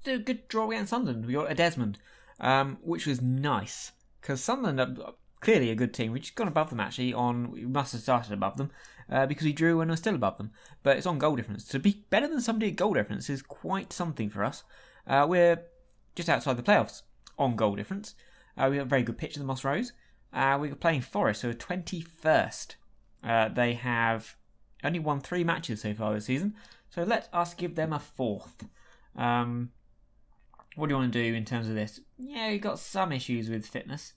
a good draw against Sunderland. We got a Desmond, which was nice because Sunderland are clearly a good team. We've just gone above them actually. We must have started above them because we drew and we're still above them. But it's on goal difference. To be better than somebody at goal difference is quite something for us. We're just outside the playoffs on goal difference. We have a very good pitch in the Moss Rose. We're playing Forest, so 21st. They have only won 3 matches so far this season, so let us give them a 4th. What do you want to do in terms of this? Yeah, we've got some issues with fitness.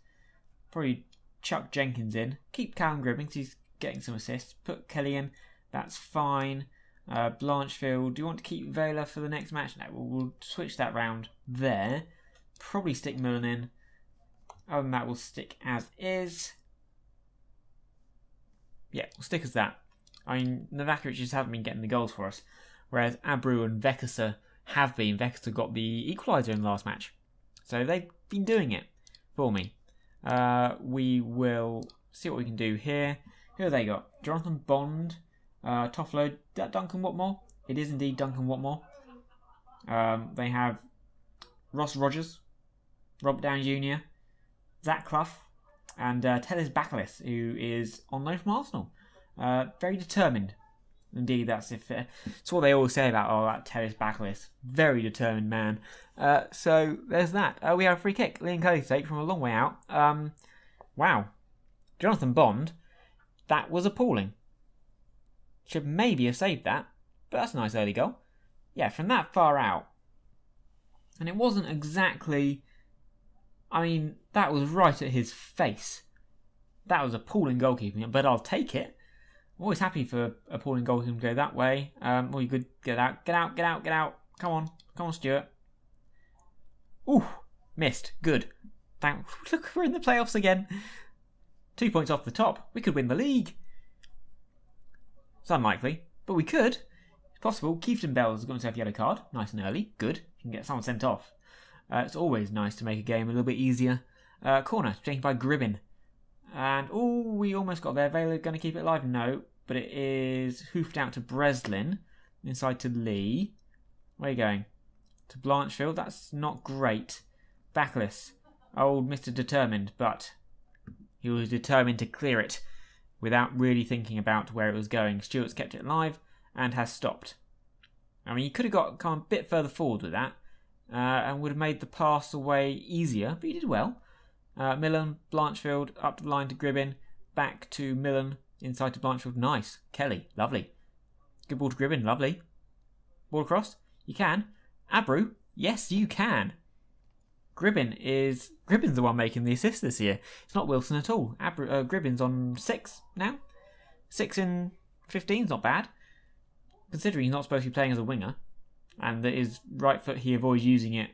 Probably chuck Jenkins in. Keep Callum Gribbing because he's getting some assists. Put Kelly in. That's fine. Blanchfield. Do you want to keep Vela for the next match? No, we'll switch that round there. Probably stick Millen in. Other than that, we'll stick as is. Yeah, we'll stick as that. I mean, Novakovic just haven't been getting the goals for us, whereas Abreu and Vekasa have been. Vekasa got the equaliser in the last match, so they've been doing it for me. We will see what we can do here. Who have they got? Jonathan Bond, Toffolo. Is that Duncan Watmore? It is indeed Duncan Watmore. They have Ross Rogers, Robert Downey Jr., Zach Clough, and Teles Bakalis, who is on loan from Arsenal. Very determined. Indeed, that's what they always say about that Teles Bakalis. Very determined man. So there's that. We have a free kick. Liam Kelly's take from a long way out. Wow. Jonathan Bond, that was appalling. Should maybe have saved that, but that's a nice early goal. Yeah, from that far out. And it wasn't exactly... I mean, that was right at his face. That was appalling goalkeeping, but I'll take it. I'm always happy for appalling goalkeeping to go that way. Or you could get out. Come on, Stuart. Ooh, missed. Good. Look, we're in the playoffs again. 2 points off the top. We could win the league. It's unlikely, but we could. It's possible. Keefton Bell's got himself a yellow card. Nice and early. Good. You can get someone sent off. It's always nice to make a game a little bit easier. Corner, taken by Gribbin. And, we almost got there. Vela going to keep it alive? No. But it is hoofed out to Breslin. Inside to Lee. Where are you going? To Blanchfield. That's not great. Backless. Old Mr. Determined. But he was determined to clear it without really thinking about where it was going. Stewart's kept it alive and has stopped. I mean, he could have come a bit further forward with that. And would have made the pass away easier, but he did well. Millen, Blanchfield, up to the line to Gribbin, back to Millen, inside to Blanchfield. Nice. Kelly, lovely. Good ball to Gribbin, lovely. Ball across, you can. Abreu, yes, you can. Gribbin's the one making the assist this year. It's not Wilson at all. Gribbin's on 6 now. 6 in 15 is not bad, considering he's not supposed to be playing as a winger. And that his right foot, he avoids using it.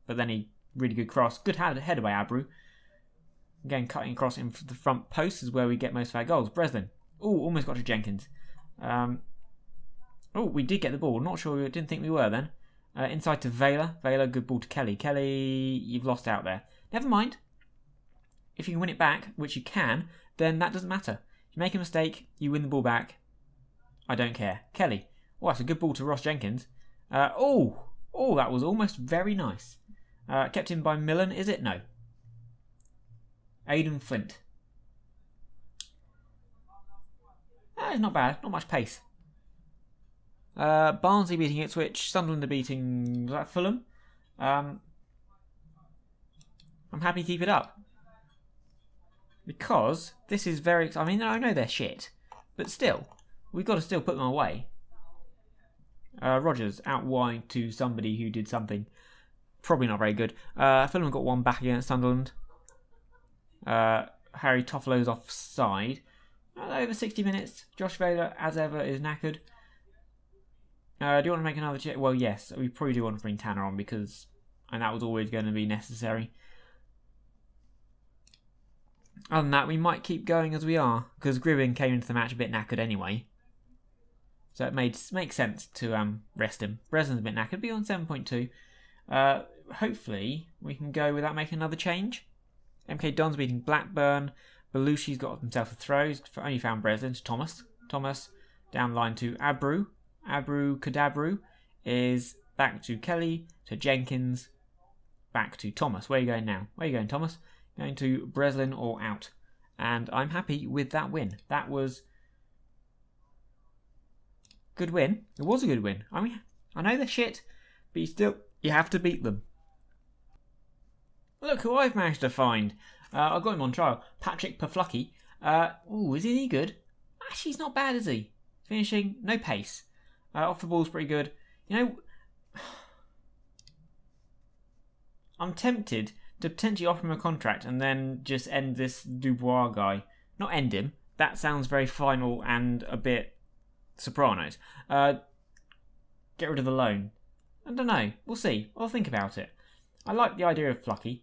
But then he, really good cross. Good header by Abreu. Again, cutting across in the front post is where we get most of our goals. Breslin. Almost got to Jenkins. We did get the ball. Not sure, didn't think we were then. Inside to Vela. Vela, good ball to Kelly. Kelly, you've lost out there. Never mind. If you can win it back, which you can, then that doesn't matter. If you make a mistake, you win the ball back. I don't care. Kelly. That's a good ball to Ross Jenkins. That was almost very nice. Kept in by Millen, is it? No. Aidan Flint. It's not bad. Not much pace. Barnsley beating Ipswich. Sunderland are beating... Was that Fulham? I'm happy to keep it up. Because this is very... I mean, I know they're shit. But still, we've got to still put them away. Rogers out wide to somebody who did something probably not very good. Fulham got one back against Sunderland. Harry Toffolo's offside. Over 60 minutes. Josh Vela, as ever, is knackered. Do you want to make another check? Well, yes, we probably do want to bring Tanner on and that was always going to be necessary. Other than that, we might keep going as we are because Gribbin came into the match a bit knackered anyway. So it makes sense to rest him. Breslin's a bit knackered, be on 7.2. Hopefully, we can go without making another change. MK Don's beating Blackburn. Belushi's got himself a throw. He's only found Breslin to Thomas. Down the line to Abreu. Abreu Kadabru is back to Kelly, to Jenkins, back to Thomas. Where are you going now? Where are you going, Thomas? Going to Breslin or out. And I'm happy with that win. That was good win. It was a good win. I mean, I know they're shit, but you have to beat them. Look who I've managed to find. I've got him on trial. Patrick Paflucky. Is he any good? Actually, he's not bad, is he? Finishing, no pace. Off the ball's pretty good. You know, I'm tempted to potentially offer him a contract and then just end this Dubois guy. Not end him. That sounds very final and a bit Sopranos. Get rid of the loan. I don't know. We'll see. I'll think about it. I like the idea of Paflucky,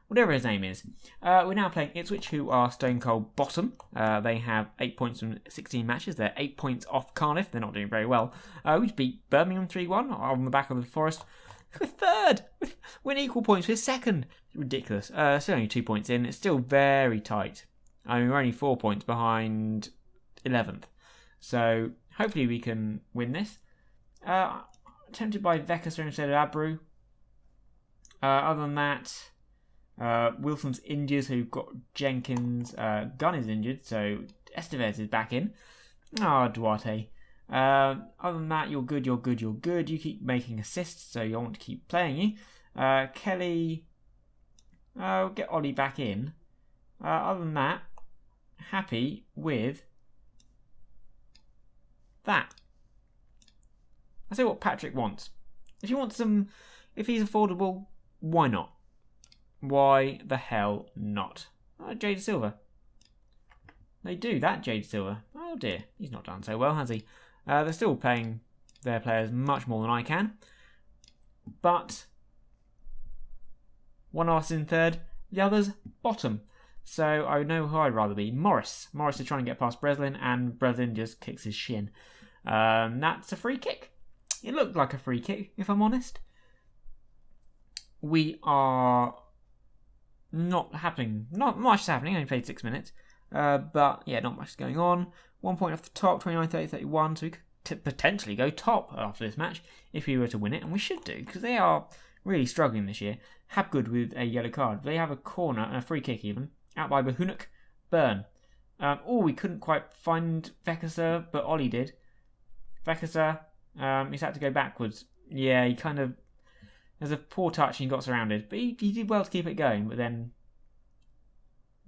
whatever his name is. We're now playing Ipswich, who are stone cold bottom. They have 8 points from 16 matches. They're 8 points off Cardiff. They're not doing very well. We beat Birmingham 3-1 on the back of the Forest. We're third. We're equal points. We're second. Ridiculous. Still only 2 points in. It's still very tight. I mean, we're only 4 points behind 11th. So hopefully we can win this. Tempted by Vekasa instead of Abreu. Other than that, Wilson's injured, so we've got Jenkins. Gunn is injured, so Estevez is back in. Duarte. Other than that, you're good. You keep making assists, so you want to keep playing you. Kelly, get Ollie back in. Other than that, happy with that. I say what Patrick wants. If he's affordable, why not? Why the hell not? Jade Silva. They do that, Jade Silva. Oh dear, he's not done so well, has he? They're still paying their players much more than I can. But one of us in third, the other's bottom. So I know who I'd rather be. Morris. Morris is trying to get past Breslin, and Breslin just kicks his shin. That's a free kick. It looked like a free kick, if I'm honest. We are not much is happening. I only played 6 minutes. But yeah, not much is going on. 1 point off the top, 29, 30, 31. So we could potentially go top after this match if we were to win it. And we should do, because they are really struggling this year. Habgood with a yellow card. They have a corner and a free kick even. Out by Bahunuk. Burn. We couldn't quite find Vekasa, but Ollie did. Vekasa, he's had to go backwards. Yeah, he kind of... There's a poor touch and he got surrounded. But he did well to keep it going, but then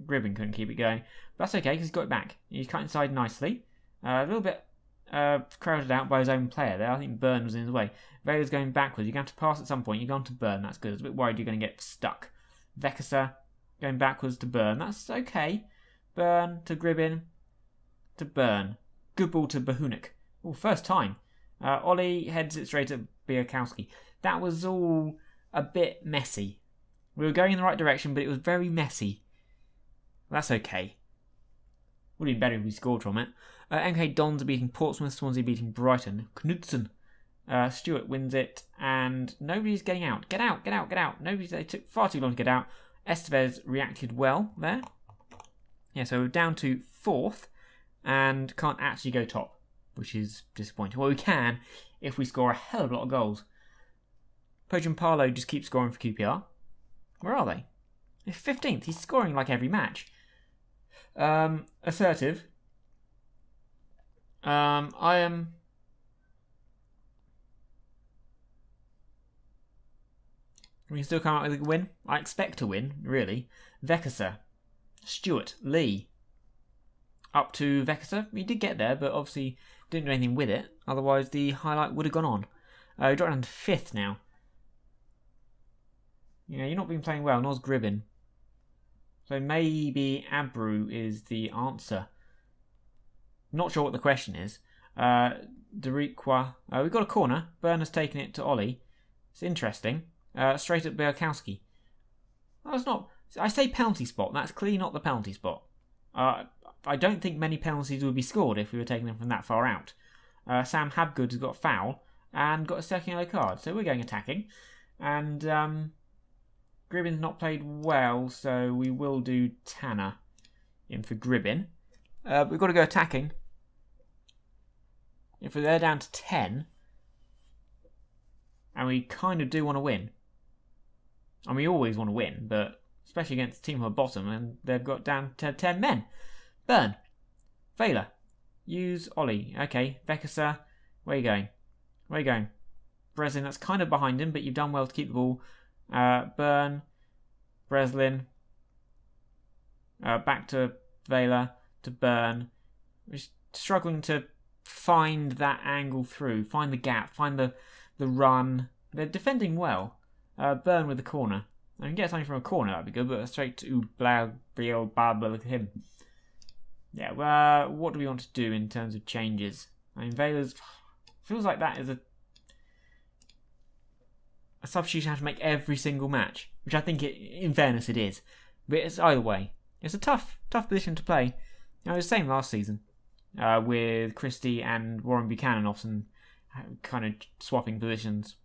Gribben couldn't keep it going. But that's okay, because he's got it back. He's cut inside nicely. A little bit crowded out by his own player there. I think Burn was in his way. Vela's going backwards. You're going to have to pass at some point. You're going to Burn. That's good. I was a bit worried you're going to get stuck. Vekasa going backwards to Burn. That's okay. Burn to Gribben to Burn. Good ball to Bahunuk. Oh, first time. Ollie heads it straight at Biakowski. That was all a bit messy. We were going in the right direction, but it was very messy. That's okay. Would have been better if we scored from it. MK Dons are beating Portsmouth, Swansea beating Brighton. Knudsen. Stewart wins it, and nobody's getting out. Get out. They took far too long to get out. Estevez reacted well there. Yeah, so we're down to 4th, and can't actually go top, which is disappointing. Well, we can if we score a hell of a lot of goals. Pojan Parlo just keeps scoring for QPR. Where are they? They're 15th. He's scoring like every match. Assertive. I am... We can still come out with a win. I expect to win, really. Vekasa. Stewart. Lee. Up to Vekasa. He did get there, but obviously didn't do anything with it. Otherwise, the highlight would have gone on. We dropped down to 5th now. Yeah, you're not been playing well, nor's Gribben. So maybe Abreu is the answer. Not sure what the question is. Deriqua. We've got a corner. Burn has taken it to Ollie. It's interesting. Straight at Bielkowski. That's not... I say penalty spot. That's clearly not the penalty spot. I don't think many penalties would be scored if we were taking them from that far out. Sam Habgood has got a foul and got a second yellow card. So we're going attacking. And... Gribben's not played well, so we will do Tanner in for Gribben. We've got to go attacking. If they're down to 10, And we kind of do want to win. And we always want to win, but especially against a team who are bottom and they've got down to 10 men. Burn. Vela. Use Ollie. Okay, Vekasa. Where are you going? Where are you going? Breslin, that's kind of behind him, but you've done well to keep the ball. Burn. Breslin. Back to Vela. To Burn. We're struggling to find that angle through. Find the gap. Find the run. They're defending well. Burn with the corner. I can get something from a corner, that'd be good, but straight to look at him. Yeah, what do we want to do in terms of changes? I mean, Vela's feels like that is a substitution I have to make every single match, which I think, in fairness, it is. But it's either way. It's a tough position to play. I was the same last season with Christie and Warren Buchanan often kind of swapping positions.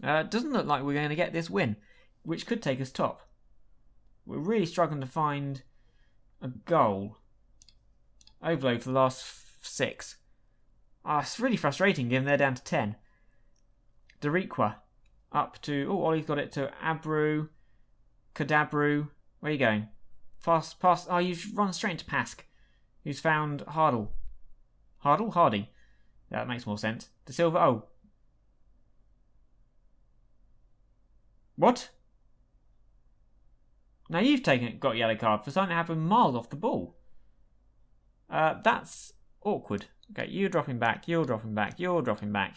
Doesn't look like we're going to get this win, which could take us top. We're really struggling to find a goal. Overload for the last 6. It's really frustrating given they're down to 10. Dariqua up to... Oh, Ollie's got it to Abru. Kadabru. Where are you going? Fast pass. Oh, you've run straight into Pask, who's found Hardle. Hardy. That makes more sense. De Silva. Oh. What? Now you've got a yellow card for something that happened miles off the ball. That's awkward. Okay, you're dropping back, you're dropping back, you're dropping back.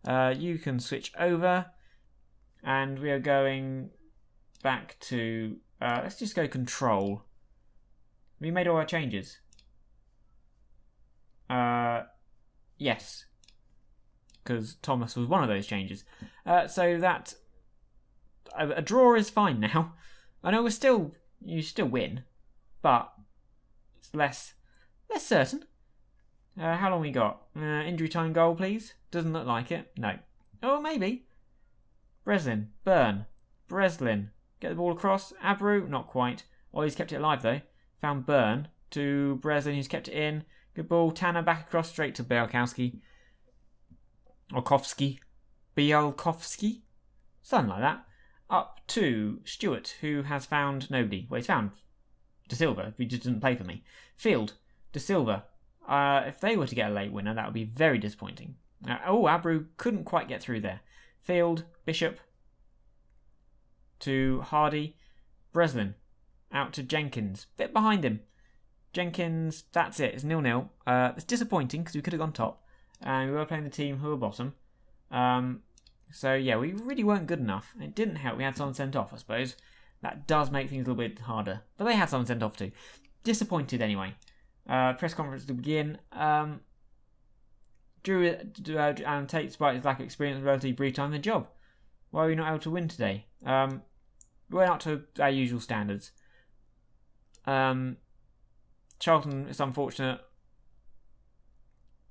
You can switch over. And we are going back to... let's just go control. We made all our changes. Yes. Because Thomas was one of those changes. So that... A draw is fine now. I know you still win, but it's less certain. How long we got? Injury time goal, please. Doesn't look like it. No. Oh, maybe. Breslin, Burn, Breslin. Get the ball across. Abru, not quite. Ollie's kept it alive though. Found Burn to Breslin, who's kept it in. Good ball. Tanner back across straight to Bielkowski. Orkowski. Bielkowski. Something like that. Up to Stewart, who has found nobody. Well, he's found De Silva, who just didn't play for me. Field, De Silva. If they were to get a late winner, that would be very disappointing. Abru couldn't quite get through there. Field, Bishop. To Hardy. Breslin. Out to Jenkins. Bit behind him. Jenkins, that's it. It's 0-0. It's disappointing because we could have gone top. And we were playing the team who were bottom. So, yeah, we really weren't good enough. It didn't help. We had someone sent off, I suppose. That does make things a little bit harder. But they had someone sent off too. Disappointed anyway. Press conference to begin. Drew and Tate, despite his lack of experience, relatively brief time in the job. Why are we not able to win today? We're not to our usual standards. Charlton, it's unfortunate.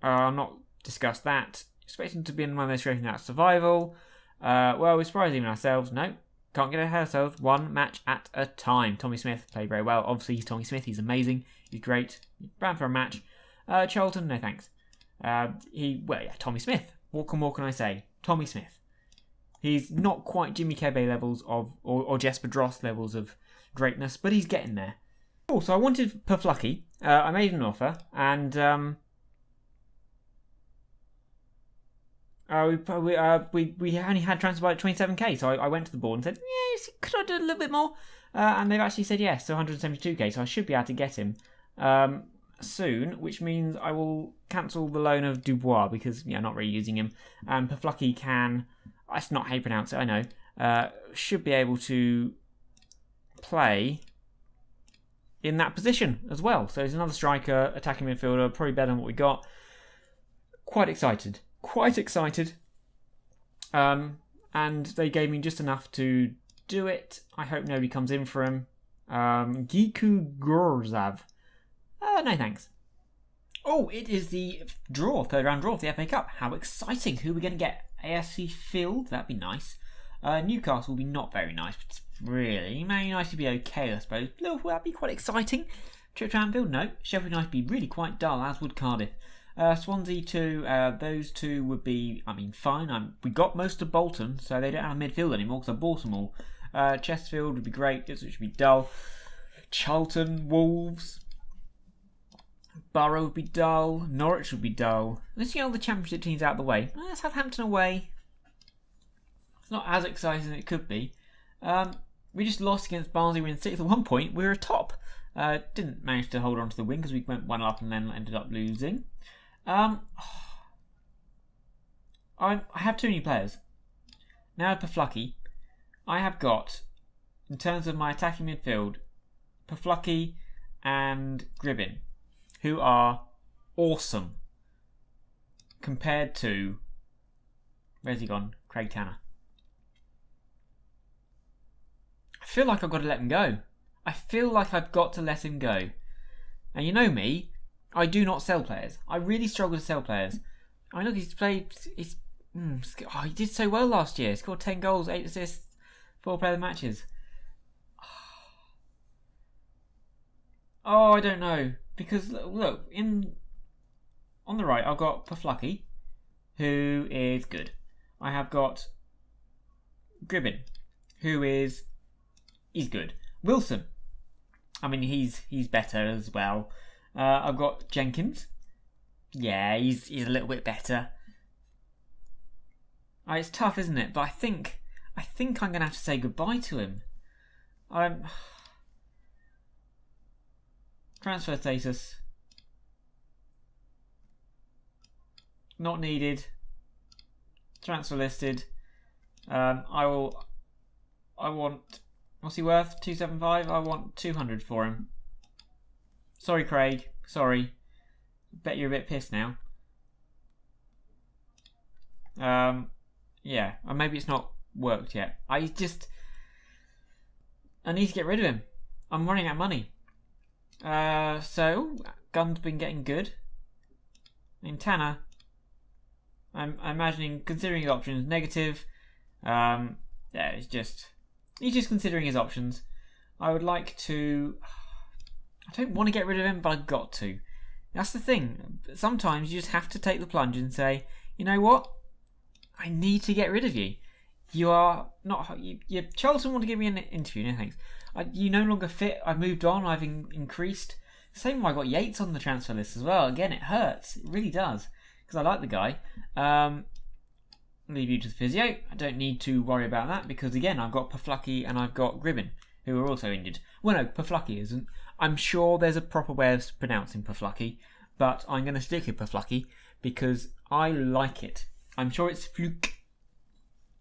I'll not discuss that. Expecting to be in one of those racing out survival. Well, we're surprised even ourselves. No, can't get ahead of ourselves. One match at a time. Tommy Smith played very well. Obviously, he's Tommy Smith. He's amazing. He's great. Ran for a match. Charlton, no thanks. Tommy Smith. What can I say? Tommy Smith. He's not quite Jimmy Kebe levels or Jesper Drost levels of greatness, but he's getting there. Oh, so I wanted Paflucky. I made an offer, and we only had transfer by 27k, so I went to the board and said, yes, could I do a little bit more? And they've actually said yes, so 172k, so I should be able to get him soon, which means I will cancel the loan of Dubois because, yeah, not really using him. And Paflucky can, that's not how you pronounce it, I know, should be able to play in that position as well. So he's another striker, attacking midfielder, probably better than what we got. Quite excited. And they gave me just enough to do it. I hope nobody comes in for him. Giku Gorzav. No thanks. Oh, it is the third round draw of the FA Cup. How exciting. Who are we going to get? ASC Field? That'd be nice. Newcastle will be not very nice, but really. Man United would be okay, I suppose. Liverpool, that'd be quite exciting. Trip to Anfield? No. Sheffield United would be really quite dull, as would Cardiff. Swansea 2, those two would be, fine. We got most of Bolton, so they don't have a midfield anymore because I bought them all. Chesterfield would be great, Ipswich would be dull. Charlton, Wolves, Borough would be dull. Norwich would be dull. Let's get all the Championship teams out of the way. Southampton away. It's not as exciting as it could be. We just lost against Barnsley. We were in 6th at one point. We were atop. Didn't manage to hold on to the win because we went 1 up and then ended up losing. I have too many players. Now Paflucky, I have got, in terms of my attacking midfield, Paflucky and Gribbin, who are awesome compared to, where's he gone? Craig Tanner. I feel like I've got to let him go. I feel like I've got to let him go. And you know me, I do not sell players. I really struggle to sell players. I look, he's played. He did so well last year. He scored 10 goals, 8 assists, 4 player of the matches. Oh, I don't know. Because look, on the right, I've got Paflucky, who is good. I have got Gribbin, he's good. Wilson, he's better as well. I've got Jenkins. Yeah, he's a little bit better. It's tough, isn't it? But I think I'm gonna have to say goodbye to him. Transfer status. Not needed. Transfer listed. I want. What's he worth? 275. I want 200 for him. Sorry, Craig. Sorry. Bet you're a bit pissed now. Yeah. Or maybe it's not worked yet. I need to get rid of him. I'm running out of money. So Gunn's been getting good. Tanner, I'm imagining, considering his options, negative. He's just considering his options. I would like to. I don't want to get rid of him, but I've got to. That's the thing. Sometimes you just have to take the plunge and say, you know what? I need to get rid of you. You are not. Charlton want to give me an interview. No thanks. You no longer fit. I've moved on. I've increased. Same way I got Yates on the transfer list as well. Again, it hurts. It really does. Because I like the guy. Leave you to the physio. I don't need to worry about that because, again, I've got Paflucky and I've got Gribbin, who are also injured. Well, no, Paflucky isn't. I'm sure there's a proper way of pronouncing Paflucky, but I'm going to stick with Paflucky because I like it. I'm sure it's Fluke.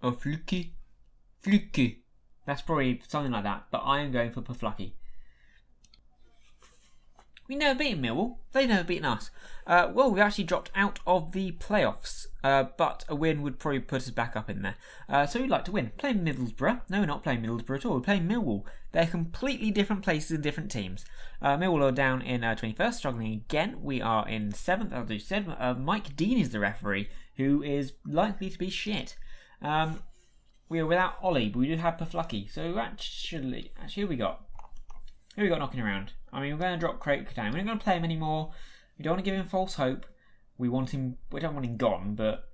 Or Fluky. Fluky. That's probably something like that, but I am going for Paflucky. We never beaten Millwall. They never beaten us. We actually dropped out of the playoffs, but a win would probably put us back up in there. So we'd like to win. Playing Middlesbrough. No, we're not playing Middlesbrough at all. We're playing Millwall. They're completely different places and different teams. Millwall are down in 21st, struggling again. We are in 7th, as I said. Mike Dean is the referee, who is likely to be shit. We are without Ollie, but we do have Paflucky. So actually, who we got? Who we got knocking around? We're going to drop Craig down. We're not going to play him anymore. We don't want to give him false hope. We want him. We don't want him gone. But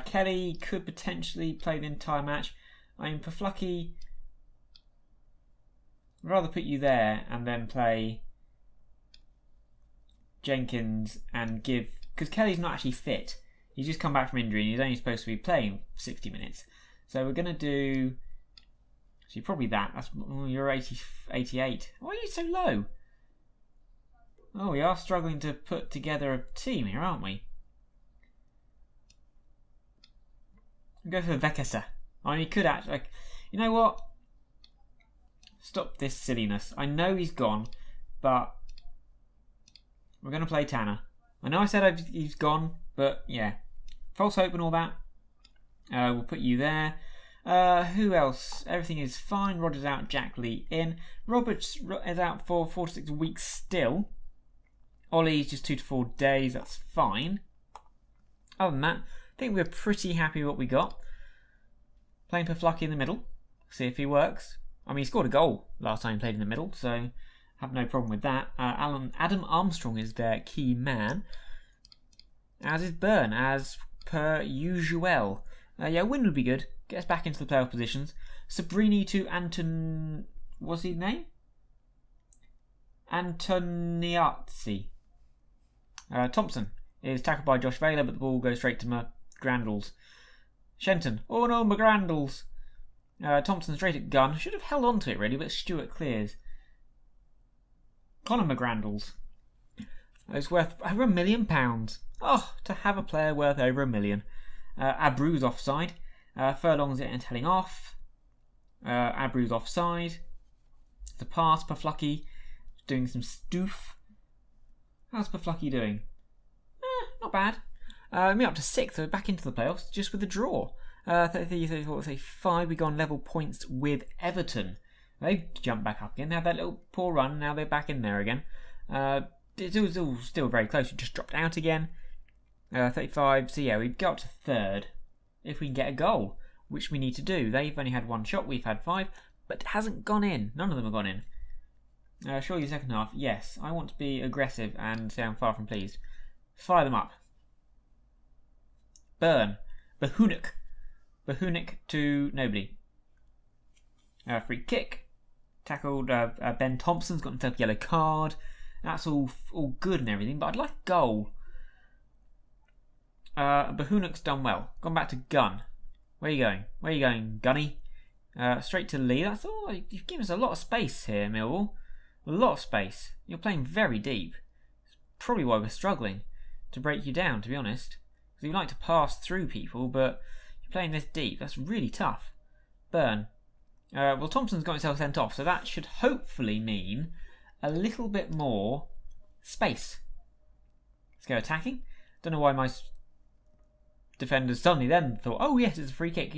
Kelly could potentially play the entire match. Paflucky. I'd rather put you there and then play Jenkins and give, because Kelly's not actually fit. He's just come back from injury and he's only supposed to be playing 60 minutes. So we're going to do. Actually, probably that. You're 88. Why are you so low? Oh, we are struggling to put together a team here, aren't we? We'll go for Vekasa. He could actually. You know what? Stop this silliness. I know he's gone, but we're going to play Tanner. I know I said he's gone, but yeah. False hope and all that. We'll put you there. Who else? Everything is fine. Rodgers out, Jack Lee in. Roberts is out for 4 to 6 weeks still. Ollie's just 2 to 4 days. That's fine. Other than that, I think we're pretty happy with what we got. Playing Paflucky in the middle. See if he works. He scored a goal last time he played in the middle, so have no problem with that. Adam Armstrong is their key man. as is Burn, as per usual. Yeah, a win would be good. Get us back into the playoff positions. Sabrini to Anton... What's his name? Antoniazzi. Thompson is tackled by Josh Vayler, but the ball goes straight to McGrandles. Shenton. Oh no, McGrandles. Thompson straight at Gunn. Should have held on to it really, but Stewart clears. Conor McGrandles. It's worth over £1 million. Oh, to have a player worth over £1 million. Abreu's offside. Furlong's it and telling off. Abreu's offside. The pass, Paflucky doing some stoof. How's Paflucky doing? Not bad. We're up to 6th, so we're back into the playoffs just with a draw. 34, 35, we go on level points with Everton. They've jumped back up again. They had that little poor run, now they're back in there again. It's all still very close, we just dropped out again. 35, so yeah, we've got to 3rd. If we can get a goal, which we need to do. They've only had 1 shot, we've had 5, but it hasn't gone in. None of them have gone in. Surely second half, yes. I want to be aggressive and say I'm far from pleased. Fire them up. Burn. Bahunik to nobody. Free kick. Tackled Ben Thompson's got himself a yellow card. That's all good and everything, but I'd like a goal. Bahunik's done well. Gone back to Gunn. Where are you going? Where are you going, Gunny? Straight to Lee. That's all. You've given us a lot of space here, Millwall. A lot of space. You're playing very deep. It's probably why we're struggling to break you down, to be honest. Because you like to pass through people, but you're playing this deep. That's really tough. Burn. Well, Thompson's got himself sent off, so that should hopefully mean a little bit more space. Let's go attacking. Don't know why my defenders suddenly then thought, oh yes, it's a free kick.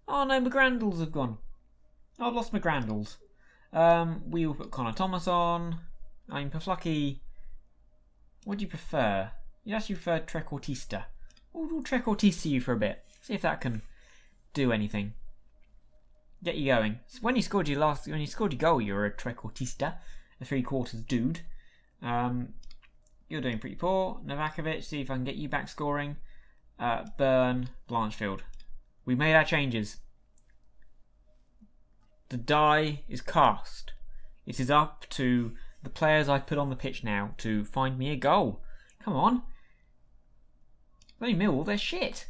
Oh no, McGrandles have gone. Oh, I've lost McGrandles. We will put Connor Thomas on. I mean, Paflucky. What do you prefer? You actually prefer Trequartista. We'll Trequartista you for a bit. See if that can do anything. Get you going. So when you scored your goal, you were a Trequartista, a 3/4 dude. You're doing pretty poor. Novakovic, see if I can get you back scoring. Burn, Blanchfield. We made our changes. The die is cast. It is up to the players I've put on the pitch now to find me a goal. Come on. Bloody Millwall, they're shit.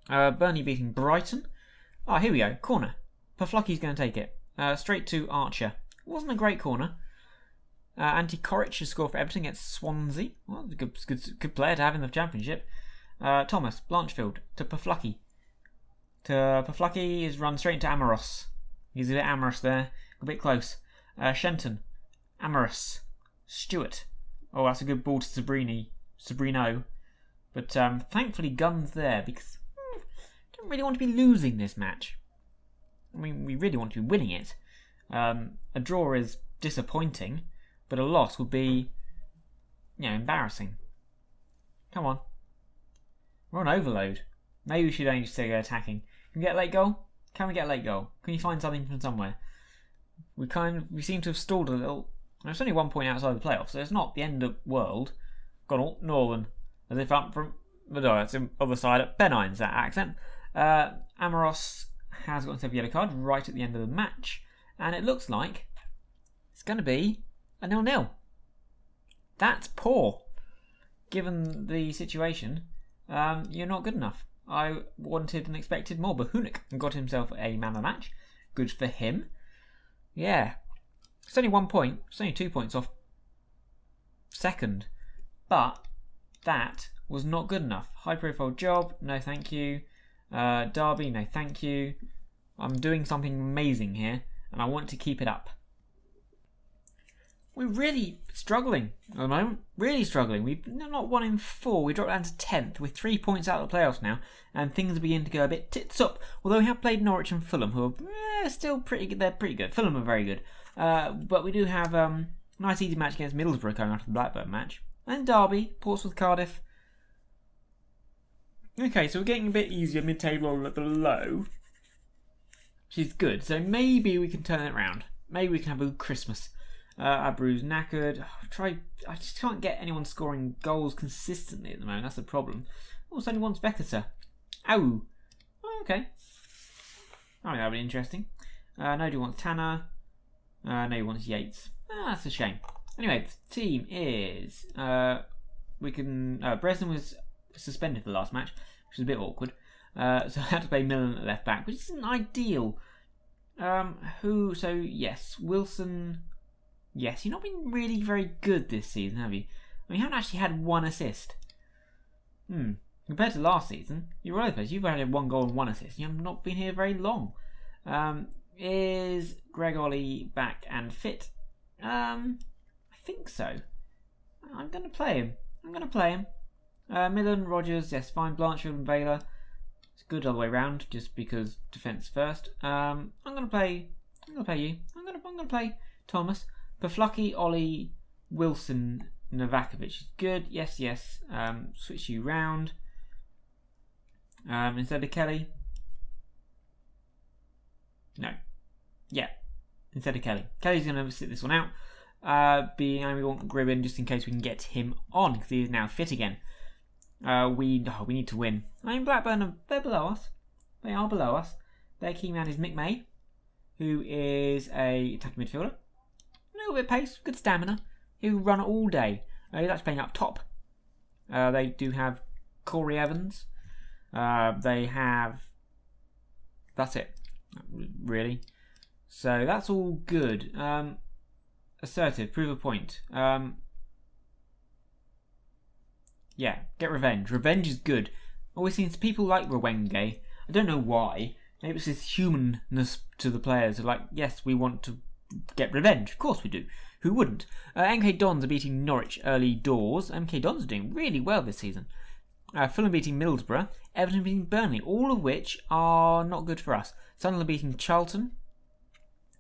Burnley beating Brighton. Oh, here we go. Corner. Paflucky's going to take it. Straight to Archer. Wasn't a great corner. Anti Coric has scored for Everton against Swansea. Well, good player to have in the Championship. Thomas, Blanchfield to Paflucky. Paflucky is run straight into Amoros. He's a bit amorous there. A bit close. Shenton. Amoros. Stewart. Oh, that's a good ball to Sabrino. But thankfully Gunn's there because I don't really want to be losing this match. I mean, we really want to be winning it. A draw is disappointing, but a loss would be, embarrassing. Come on. We're on overload. Maybe we should only just go attacking. Can we get a late goal? Can we get a late goal? Can you find something from somewhere? We seem to have stalled a little. It's only 1 point outside the playoffs, so it's not the end of the world. Gone all northern, as if up from the it's the other side at Pennines, that accent. Amoros has got himself a yellow card right at the end of the match, and it looks like it's going to be a 0-0. That's poor, given the situation. You're not good enough. I wanted and expected more. Bahunik got himself a man of the match. Good for him. Yeah. It's only 1 point. It's only 2 points off second. But that was not good enough. High profile job. No thank you. Derby. No thank you. I'm doing something amazing here. And I want to keep it up. We're really struggling at the moment. Really struggling. We've not won in 4. We dropped down to 10th. We're 3 points out of the playoffs now. And things are beginning to go a bit tits up. Although we have played Norwich and Fulham, who are still pretty good. They're pretty good. Fulham are very good. But we do have a nice easy match against Middlesbrough coming after the Blackburn match. And Derby, Portsmouth, Cardiff. Okay, so we're getting a bit easier mid-table or below. Which is good. So maybe we can turn it around. Maybe we can have a good Christmas. Abreu's knackered. I just can't get anyone scoring goals consistently at the moment. That's the problem. Also, only wants Bekasa. Oh, okay. I mean, that would be interesting. Nobody wants Tanner. Nobody wants Yates. That's a shame. Anyway, the team is Bresnan was suspended for the last match, which is a bit awkward. So I had to play Millen at left back, which isn't ideal. So yes, Wilson. Yes, you've not been really very good this season, have you? I mean, you haven't actually had one assist. Compared to last season, you're right, you've only had 1 goal and 1 assist. You have not been here very long. Is Greg Ollie back and fit? I think so. I'm going to play him. Millen, Rogers, yes, fine. Blanchfield and Vela. It's good all the way round, just because defence first. I'm going to play you. I'm going to play Thomas. Paflucky, Ollie, Wilson, Novakovic is good. Yes. Switch you round. Instead of Kelly. No. Yeah. Instead of Kelly. Kelly's going to sit this one out. We want Gribben just in case we can get him on, because he is now fit again. We need to win. I mean, Blackburn, they're below us. They are below us. Their key man is Mick May, who is a attacking midfielder. A little bit of pace, good stamina. He'll run all day. He's actually playing up top. They do have Corey Evans. They have... That's it, really. So that's all good. Assertive, prove a point. Yeah, get revenge. Revenge is good. Always seems people like Rwenge. I don't know why. Maybe it's this humanness to the players. Like, yes, we want to get revenge. Of course we do. Who wouldn't? MK Dons are beating Norwich early doors. MK Dons are doing really well this season. Fulham beating Middlesbrough. Everton beating Burnley. All of which are not good for us. Sunderland beating Charlton.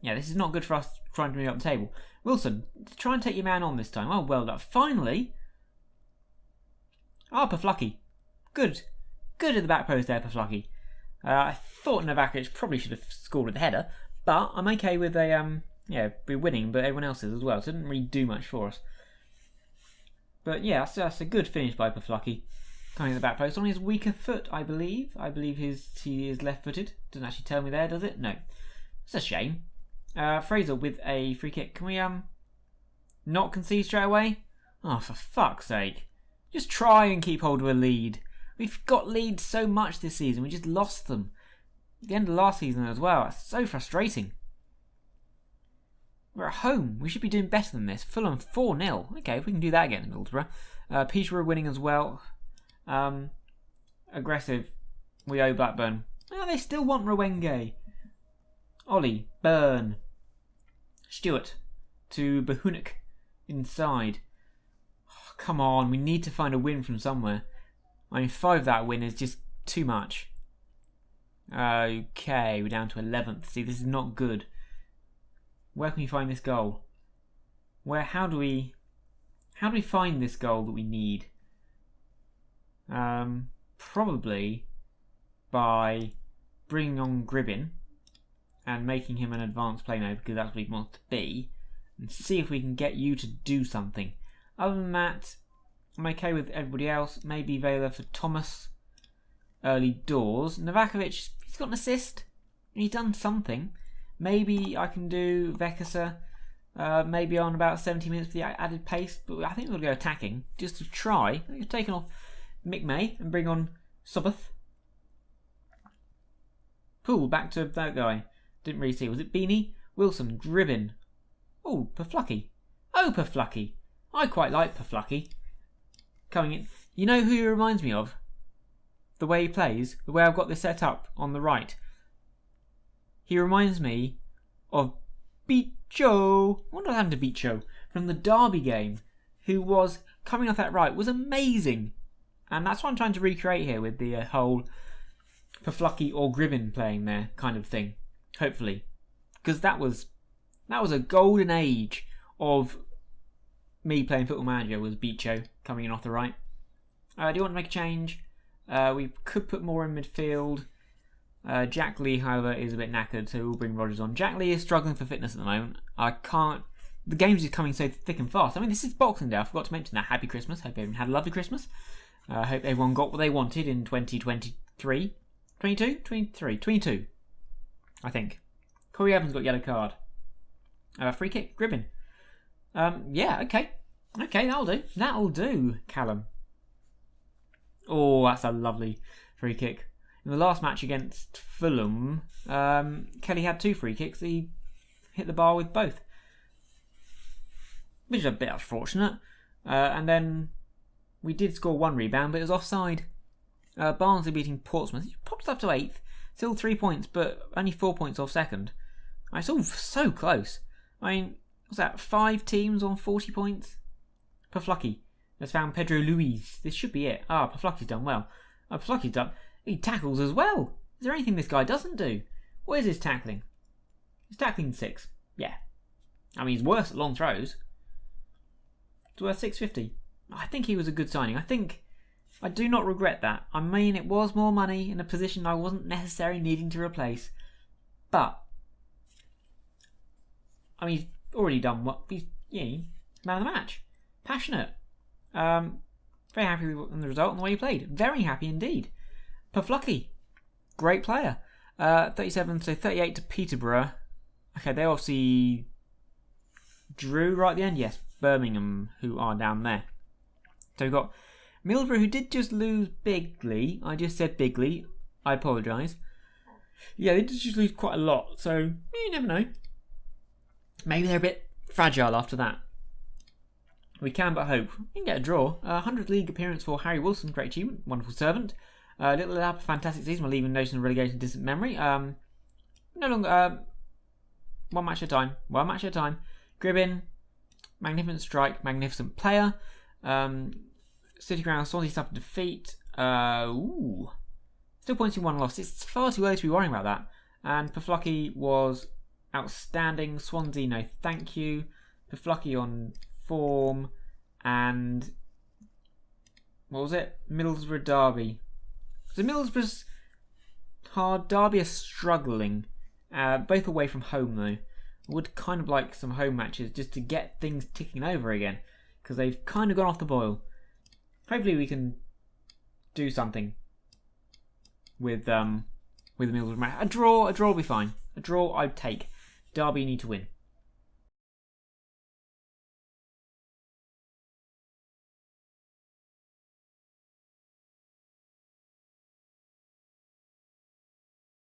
Yeah, this is not good for us trying to move up the table. Wilson, try and take your man on this time. Oh, well done. Finally. Paflucky. Good. Good at the back post there, Paflucky. I thought Novakovic probably should have scored with the header, but I'm okay with we're winning, but everyone else is as well, so it didn't really do much for us. But yeah, that's a good finish by Paflucky. Coming at the back post on his weaker foot, I believe. I believe he is left-footed. Doesn't actually tell me there, does it? No. It's a shame. Fraser with a free kick. Can we not concede straight away? Oh, for fuck's sake. Just try and keep hold of a lead. We've got leads so much this season. We just lost them. At the end of last season as well. That's so frustrating. We're at home. We should be doing better than this. Fulham 4-0. Okay, if we can do that against Middlesbrough. Peterborough winning as well. Aggressive. We owe Blackburn. Oh, they still want Rwenge. Ollie. Burn. Stewart. To Bahunik. Inside. Oh, come on. We need to find a win from somewhere. I mean, 5 that win is just too much. Okay, we're down to 11th. See, this is not good. Where can we find this goal? How do we find this goal that we need? Probably by bringing on Gribben and making him an advanced player because that's what he wants to be, and see if we can get you to do something. Other than that, I'm okay with everybody else. Maybe Vela for Thomas. Early doors. Novakovic, he's got an assist. He's done something. Maybe I can do Vekasa. Maybe on about 70 minutes for the added pace. But I think we'll go attacking. Just to try. I think we've taken off Mick May and bring on Soboth. Cool, back to that guy. Didn't really see. Was it Beanie? Wilson, Gribben. Oh, Paflucky. Oh, Paflucky. I quite like Paflucky. Coming in. You know who he reminds me of? The way he plays, the way I've got this set up on the right. He reminds me of Bicho. What happened to Bicho? From the Derby game, who was coming off that right, was amazing. And that's what I'm trying to recreate here with the whole Paflucky or Gribben playing there kind of thing. Hopefully. Because that was a golden age of me playing Football Manager, was Bicho coming in off the right. Do you want to make a change? We could put more in midfield. Jack Lee, however, is a bit knackered, so we'll bring Rogers on. Jack Lee is struggling for fitness at the moment. I can't the games is coming so thick and fast. I mean, this is Boxing Day. I forgot to mention that. Happy Christmas. Hope everyone had a lovely Christmas. Hope everyone got what they wanted in 2023. 22? 23. 22. I think. Corey Evans got yellow card. Free kick. Gribbin. Yeah, okay. Okay, that'll do. That'll do, Callum. Oh, that's a lovely free kick. In the last match against Fulham, Kelly had 2 free kicks. He hit the bar with both, which is a bit unfortunate. And then we did score 1 rebound, but it was offside. Barnsley beating Portsmouth. He popped up to 8th. Still 3 points, but only 4 points off second. It's all so close. I mean, what's that? 5 teams on 40 points? Paflucky has found Pedro Luiz. This should be it. Paflucky's done well. Paflucky's done... He tackles as well. Is there anything this guy doesn't do? What is his tackling? He's tackling 6. Yeah. I mean, he's worse at long throws. It's worth 650. I think he was a good signing. I do not regret that. I mean, it was more money in a position I wasn't necessarily needing to replace. But, I mean, he's already done what... He's man of the match. Passionate. Very happy with the result and the way he played. Very happy indeed. Paflucky. Great player. 37, so 38 to Peterborough. Okay, they obviously drew right at the end. Yes, Birmingham, who are down there. So we've got Middlesbrough, who did just lose bigly. I just said bigly. I apologise. Yeah, they did just lose quite a lot. So, you never know. Maybe they're a bit fragile after that. We can but hope. We can get a draw. 100th league appearance for Harry Wilson. Great achievement. Wonderful servant. Little Lab, fantastic season. We're leaving notion of relegation distant memory. No longer... one match at a time. One match at a time. Gribbin. Magnificent strike. Magnificent player. City Ground. Swansea suffered defeat. Still points in 1 loss. It's far too early to be worrying about that. And Paflucky was outstanding. Swansea, no thank you. Paflucky on form. And what was it? Middlesbrough Derby. So Middlesbrough's hard. Derby are struggling. Both away from home though. Would kind of like some home matches just to get things ticking over again. Because they've kind of gone off the boil. Hopefully we can do something with the Middlesbrough match. A draw will be fine. A draw I'd take. Derby need to win.